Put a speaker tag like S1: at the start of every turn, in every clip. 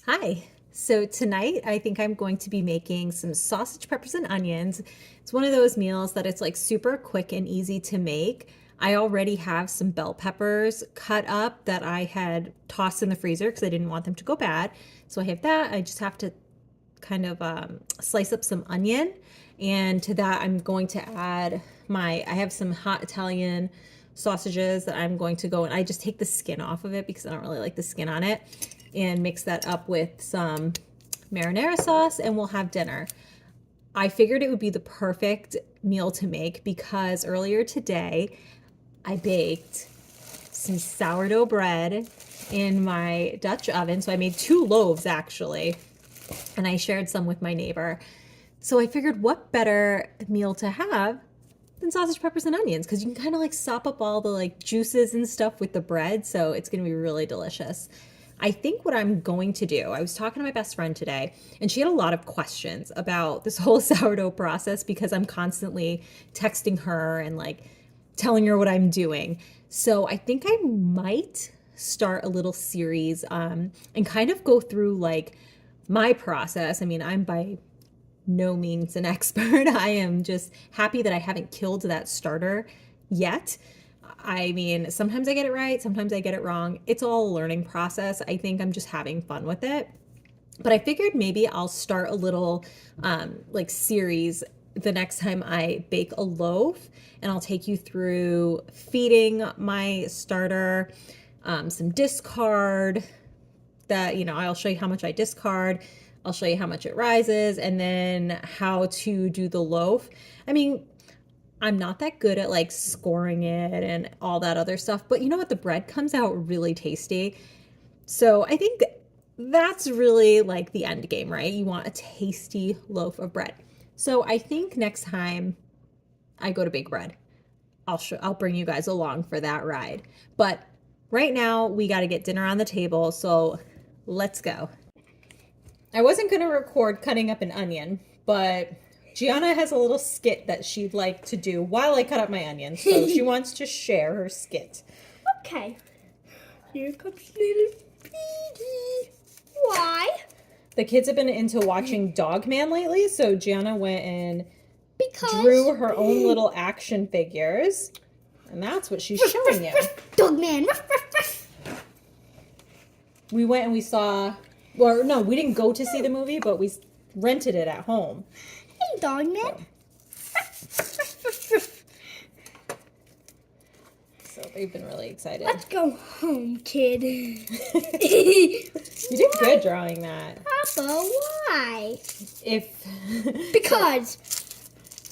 S1: Hi. So tonight I think I'm going to be making some sausage, peppers, and onions. It's one of those meals that it's like super quick and easy to make. I already have some bell peppers cut up that I had tossed in the freezer because I didn't want them to go bad. So I have that. I just have to kind of slice up some onion. And to that, I'm going to add I have some hot Italian sausages that I'm going to go and I just take the skin off of it because I don't really like the skin on it and mix that up with some marinara sauce and we'll have dinner. I figured it would be the perfect meal to make because earlier today I baked some sourdough bread in my Dutch oven. So I made 2 loaves actually, and I shared some with my neighbor. So I figured what better meal to have than sausage, peppers, and onions because you can kind of like sop up all the like juices and stuff with the bread. So it's going to be really delicious. I think what I'm going to do, I was talking to my best friend today, and she had a lot of questions about this whole sourdough process because I'm constantly texting her and like telling her what I'm doing. So I think I might start a little series and kind of go through like my process. I mean, I'm by no means an expert. I am just happy that I haven't killed that starter yet. I mean, sometimes I get it right, sometimes I get it wrong. It's all a learning process. I think I'm just having fun with it. But I figured maybe I'll start a little like series the next time I bake a loaf, and I'll take you through feeding my starter, some discard that, I'll show you how much I discard. I'll show you how much it rises and then how to do the loaf. I mean, I'm not that good at like scoring it and all that other stuff, but you know what? The bread comes out really tasty. So I think that's really like the end game, right? You want a tasty loaf of bread. So I think next time I go to bake bread, I'll bring you guys along for that ride. But right now we got to get dinner on the table, so let's go. I wasn't going to record cutting up an onion, but Gianna has a little skit that she'd like to do while I cut up my onions. So she wants to share her skit.
S2: Okay. Here comes little Petey. Why?
S1: The kids have been into watching Dogman lately, so Gianna went and
S2: Because
S1: drew her own little action figures. And that's what she's showing you.
S2: Dogman.
S1: We went and we saw, or no, we didn't go to see the movie, but we rented it at home.
S2: Hey, Dogman.
S1: So they've been really excited.
S2: Let's go home, kid.
S1: You did good drawing that.
S2: Papa, why?
S1: If
S2: Because.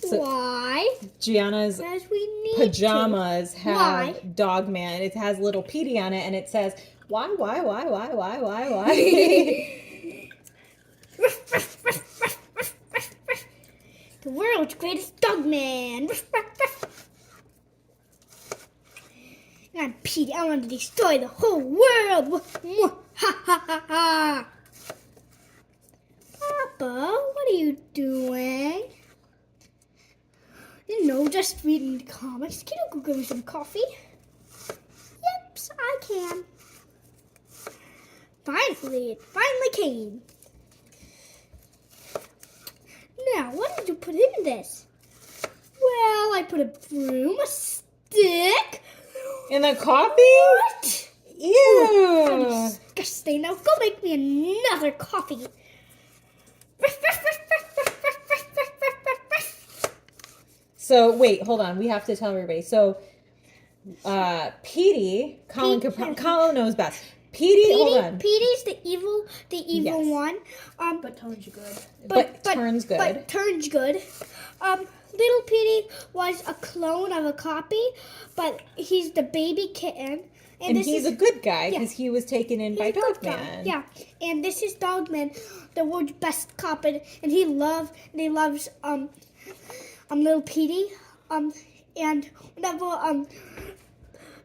S1: So,
S2: why?
S1: Gianna's
S2: Because we need
S1: pajamas
S2: to.
S1: have
S2: Why?
S1: Dogman. It has little Petey on it, and it says, why?
S2: The world's greatest Dogman. I'm Petey. I want to destroy the whole world. Ha ha ha ha. Papa, what are you doing? Just reading the comics. Can you go get me some coffee? Yep, I can. Finally, it finally came. Now, what did you put in this? Well, I put a broom, a stick.
S1: In the coffee?
S2: What?
S1: Ew.
S2: How disgusting. Now go make me another coffee.
S1: So, wait, hold on. We have to tell everybody. So, Petey, Colin knows best. Petey, hold on.
S2: Petey's the evil
S1: Yes.
S2: one.
S3: But turns good.
S1: But turns good.
S2: But turns good. Little Petey was a clone of a copy, but he's the baby kitten.
S1: And he's a good guy because he was taken in by
S2: He's a good guy.
S1: Dogman.
S2: Yeah, and this is Dogman, the world's best cop, and he loves little Petey. And whenever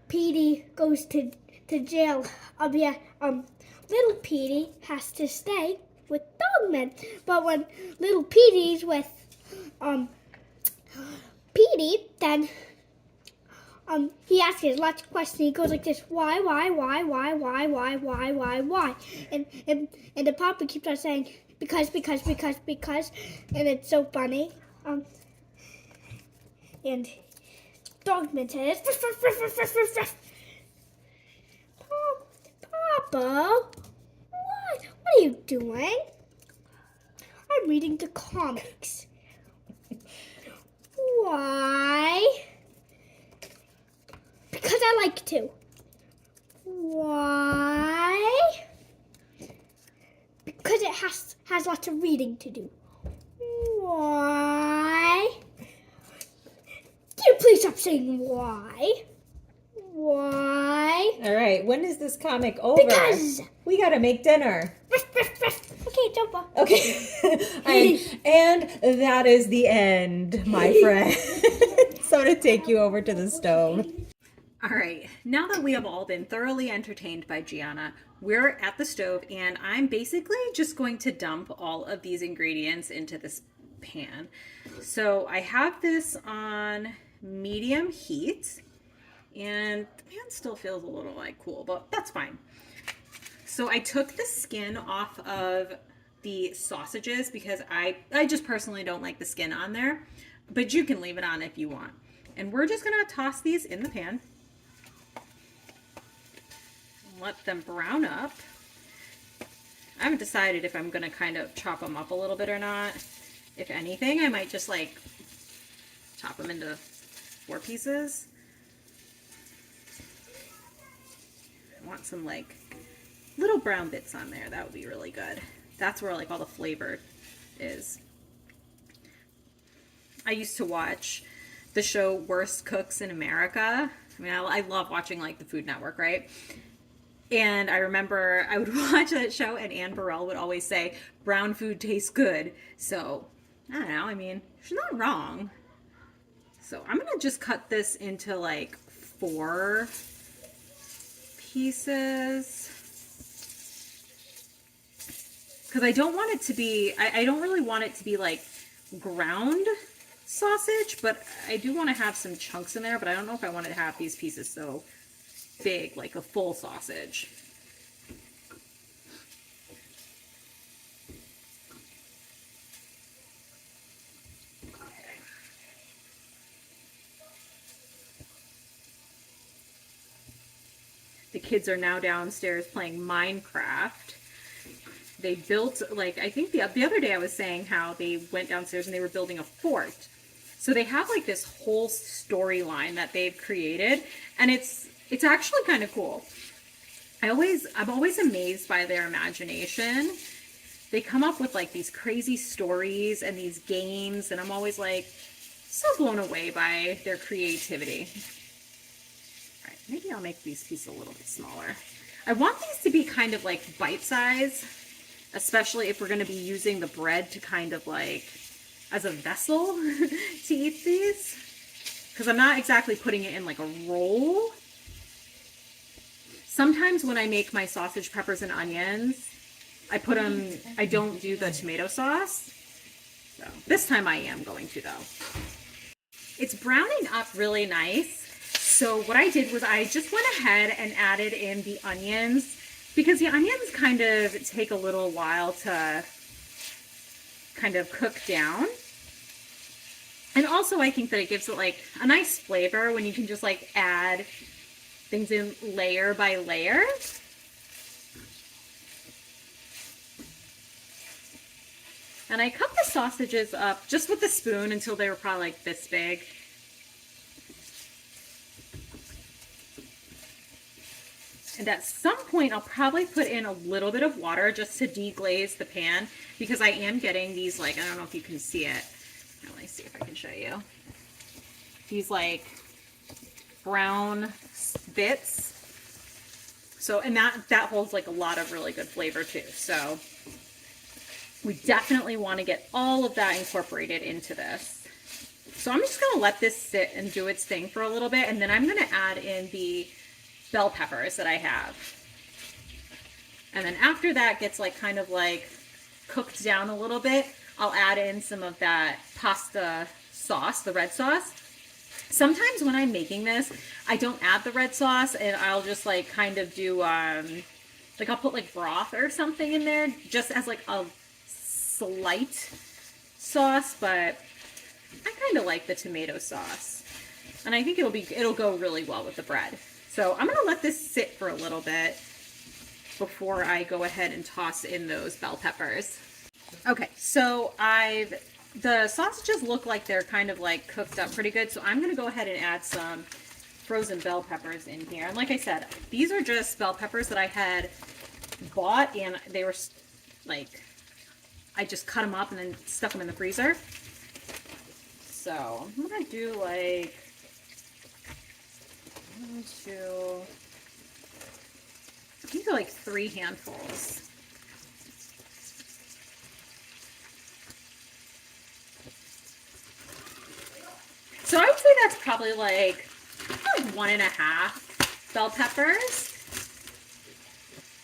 S2: Petey goes to jail, little Petey has to stay with Dogman. But when little Petey's with Petey, then he asks lots of questions. He goes like this, why, and the papa keeps on saying because, and it's so funny. And Dogman says, Papa, what are you doing? I'm reading the comics. Why? Because I like to. Why? Because it has lots of reading to do. Why? Can you please stop saying why? Why?
S1: All right, when is this comic over?
S2: Because.
S1: We gotta make dinner.
S2: Okay, Topa.
S1: Okay. All right. And that is the end, my friend. So to take you over to the stove. All right, now that we have all been thoroughly entertained by Gianna, we're at the stove and I'm basically just going to dump all of these ingredients into this pan. So I have this on medium heat and the pan still feels a little like cool, but that's fine. So I took the skin off of the sausages because I just personally don't like the skin on there, but you can leave it on if you want. And we're just gonna toss these in the pan. Let them brown up. I haven't decided if I'm gonna kind of chop them up a little bit or not. If anything, I might just like chop them into 4 pieces. I want some like little brown bits on there. That would be really good. That's where like all the flavor is. I used to watch the show Worst Cooks in America. I mean, I love watching like the Food Network, right? And I remember I would watch that show and Anne Burrell would always say, brown food tastes good. So, I don't know, I mean, she's not wrong. So I'm going to just cut this into like 4 pieces. Because I don't want it to be, I don't really want it to be like ground sausage, but I do want to have some chunks in there, but I don't know if I want to have these pieces so big, like a full sausage. The kids are now downstairs playing Minecraft. They built, like, I think the other day I was saying how they went downstairs and they were building a fort. So they have like this whole storyline that they've created, and it's actually kind of cool. I'm always amazed by their imagination. They come up with like these crazy stories and these games, and I'm always like so blown away by their creativity. All right, maybe I'll make these pieces a little bit smaller. I want these to be kind of like bite size, especially if we're going to be using the bread to kind of like as a vessel to eat these, because I'm not exactly putting it in like a roll. Sometimes when I make my sausage, peppers, and onions, I don't do the tomato sauce. So this time I am going to though. It's browning up really nice. So what I did was I just went ahead and added in the onions, because the onions kind of take a little while to kind of cook down. And also I think that it gives it like a nice flavor when you can just like add things in layer by layer. And I cut the sausages up just with a spoon until they were probably like this big. And at some point, I'll probably put in a little bit of water just to deglaze the pan, because I am getting these, like, I don't know if you can see it. Let me see if I can show you. These, like, brown bits. So, and that holds, like, a lot of really good flavor, too. So, we definitely want to get all of that incorporated into this. So, I'm just going to let this sit and do its thing for a little bit, and then I'm going to add in the bell peppers that I have. And then after that gets like kind of like cooked down a little bit, I'll add in some of that pasta sauce, the red sauce. Sometimes when I'm making this, I don't add the red sauce, and I'll just like kind of do like I'll put like broth or something in there just as like a slight sauce, but I kind of like the tomato sauce, and I think it'll go really well with the bread. So I'm gonna let this sit for a little bit before I go ahead and toss in those bell peppers. Okay, so the sausages look like they're kind of like cooked up pretty good, so I'm gonna go ahead and add some frozen bell peppers in here. And like I said, these are just bell peppers that I had bought, and they were like, I just cut them up and then stuck them in the freezer. So I'm gonna do like 1, 2, these are like 3 handfuls. So I would say that's probably like 1.5 bell peppers.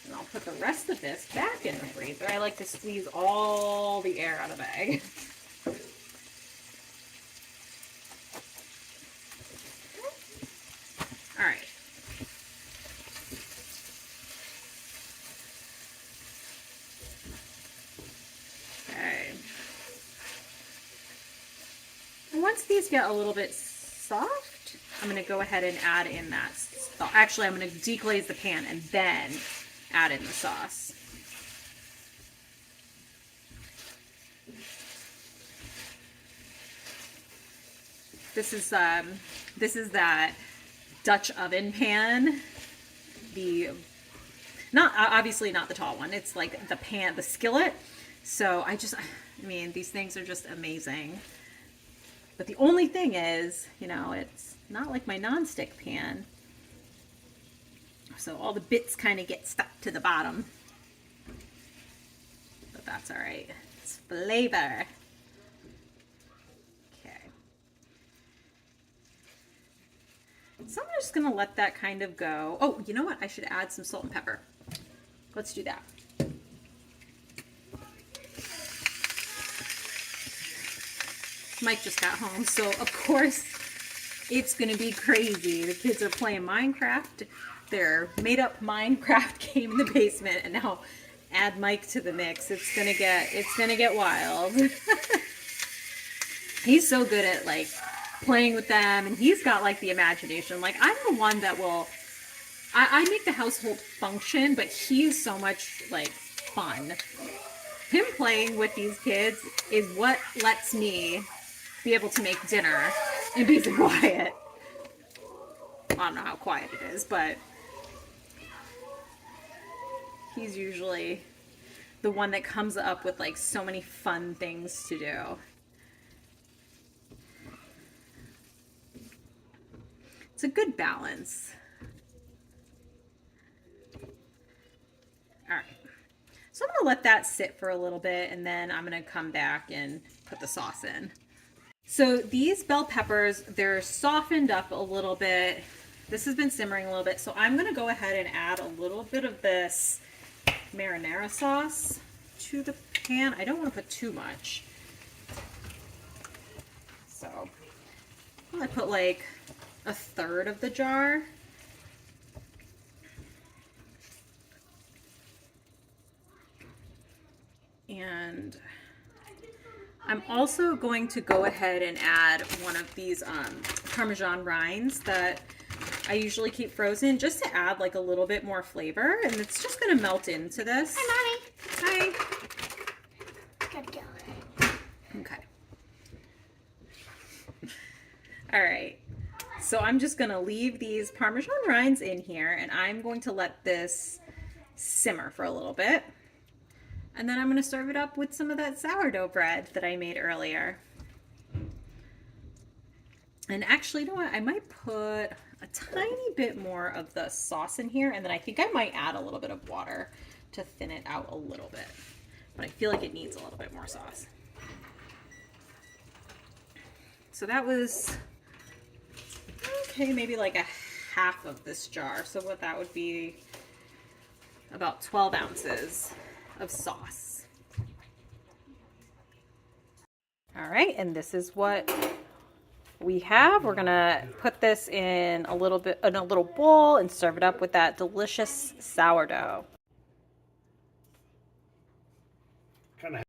S1: And I'll put the rest of this back in the freezer. I like to squeeze all the air out of the bag. All right. Okay. Once these get a little bit soft, I'm going to go ahead and add in that sauce. Actually, I'm going to deglaze the pan and then add in the sauce. This is that Dutch oven pan. Obviously not the tall one. It's like the pan, the skillet. So I mean, these things are just amazing. But the only thing is, you know, it's not like my nonstick pan. So all the bits kind of get stuck to the bottom. But that's all right. It's flavor. Okay. So I'm just going to let that kind of go. Oh, you know what? I should add some salt and pepper. Let's do that. Mike just got home, so of course it's gonna be crazy. The kids are playing Minecraft, their made-up Minecraft game in the basement, and now add Mike to the mix. It's gonna get wild. He's so good at like playing with them, and he's got like the imagination. Like I'm the one that will, I make the household function, but he's so much like fun. Him playing with these kids is what lets me be able to make dinner and be so quiet. I don't know how quiet it is, but he's usually the one that comes up with like so many fun things to do. It's a good balance. All right. So I'm gonna let that sit for a little bit, and then I'm gonna come back and put the sauce in. So these bell peppers, they're softened up a little bit. This has been simmering a little bit, so I'm gonna go ahead and add a little bit of this marinara sauce to the pan. I don't want to put too much. So I put like 1/3 of the jar. And I'm also going to go ahead and add one of these Parmesan rinds that I usually keep frozen, just to add like a little bit more flavor, and it's just going to melt into this.
S2: Hi, Mommy.
S1: Hi.
S2: Gotta go.
S1: Okay. All right. So I'm just going to leave these Parmesan rinds in here, and I'm going to let this simmer for a little bit. And then I'm going to serve it up with some of that sourdough bread that I made earlier. And actually, you know what? I might put a tiny bit more of the sauce in here, and then I think I might add a little bit of water to thin it out a little bit. But I feel like it needs a little bit more sauce. So that was, okay, maybe like a half of this jar. So what that would be, about 12 ounces of sauce. All right, and this is what we have. We're gonna put this in a little bowl and serve it up with that delicious sourdough.